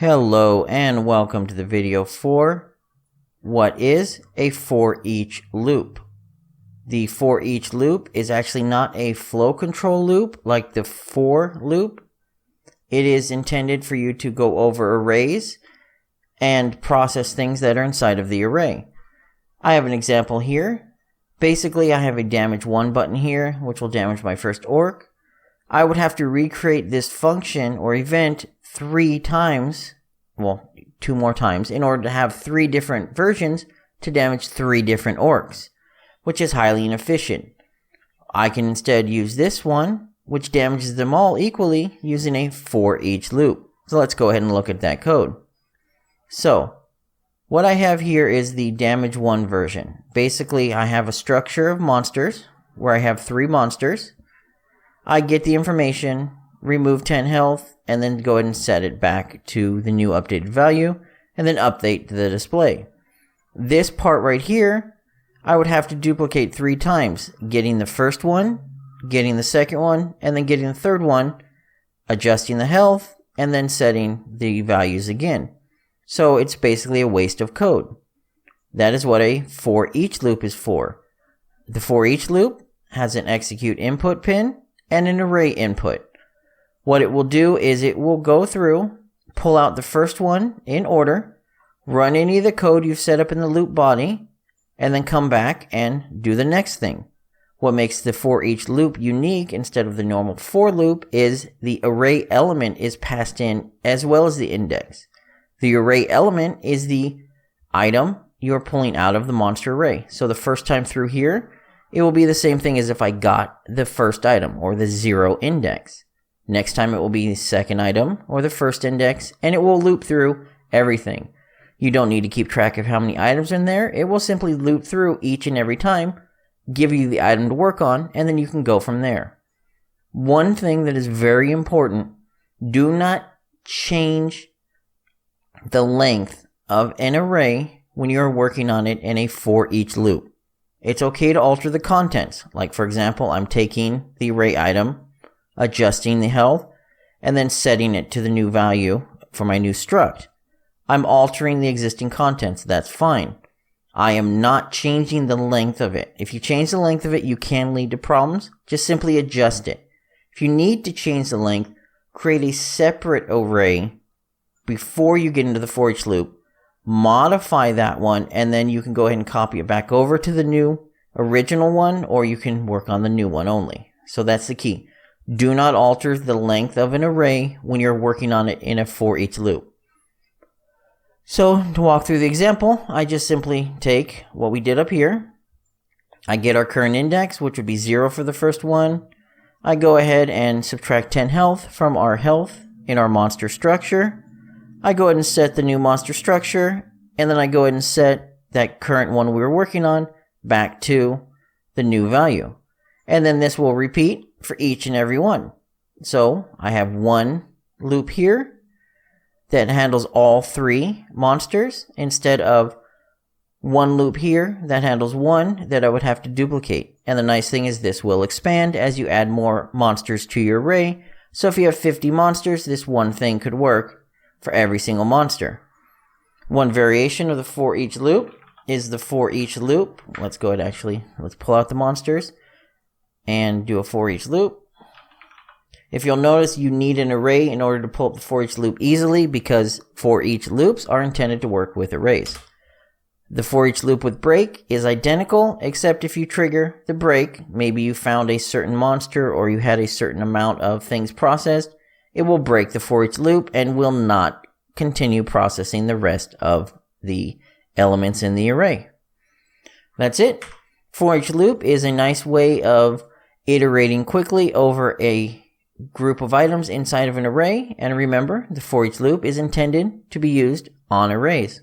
Hello and welcome to the video for what is a for each loop. The for each loop is actually not a flow control loop like the for loop. It is intended for you to go over arrays and process things that are inside of the array. I have an example here. Basically, I have a damage 1 button here, which will damage my first orc. I would have to recreate this function or event 3 times, well, 2 more times, in order to have 3 different versions to damage 3 different orcs, which is highly inefficient. I can instead use this one, which damages them all equally, using a for each loop. So let's go ahead and look at that code. So, what I have here is the damage 1 version. Basically, I have a structure of monsters, where I have 3 monsters. I get the information, remove 10 health, and then go ahead and set it back to the new updated value, and then update the display. This part right here, I would have to duplicate 3 times, getting the first one, getting the second one, and then getting the third one, adjusting the health, and then setting the values again. So it's basically a waste of code. That is what a for each loop is for. The for each loop has an execute input pin and an array input. What it will do is it will go through, pull out the first one in order, run any of the code you've set up in the loop body, and then come back and do the next thing. What makes the for each loop unique instead of the normal for loop is the array element is passed in as well as the index. The array element is the item you're pulling out of the monster array. So the first time through here, it will be the same thing as if I got the first item or the 0 index. Next time it will be the second item or the first index, and it will loop through everything. You don't need to keep track of how many items are in there. It will simply loop through each and every time, give you the item to work on, and then you can go from there. One thing that is very important, do not change the length of an array when you're working on it in a for each loop. It's okay to alter the contents. Like for example, I'm taking the array item, adjusting the health, and then setting it to the new value for my new struct. I'm altering the existing contents. That's fine. I am not changing the length of it. If you change the length of it, you can lead to problems. Just simply adjust it. If you need to change the length, create a separate array before you get into the for each loop, modify that one, and then you can go ahead and copy it back over to the new original one, or you can work on the new one only. So that's the key. Do not alter the length of an array when you're working on it in a for each loop. So to walk through the example, I just simply take what we did up here. I get our current index, which would be 0 for the first one. I go ahead and subtract 10 health from our health in our monster structure. I go ahead and set the new monster structure, and then I go ahead and set that current one we were working on back to the new value. And then this will repeat for each and every one. So I have one loop here that handles all 3 monsters instead of one loop here that handles 1 that I would have to duplicate. And the nice thing is this will expand as you add more monsters to your array. So if you have 50 monsters, this one thing could work for every single monster. One variation of the for each loop is the for each loop. Let's go ahead let's pull out the monsters and do a for each loop. If you'll notice, you need an array in order to pull up the for each loop easily because for each loops are intended to work with arrays. The for each loop with break is identical, except if you trigger the break, maybe you found a certain monster or you had a certain amount of things processed, it will break the for each loop and will not continue processing the rest of the elements in the array. That's it. For each loop is a nice way of iterating quickly over a group of items inside of an array. And remember, the for each loop is intended to be used on arrays.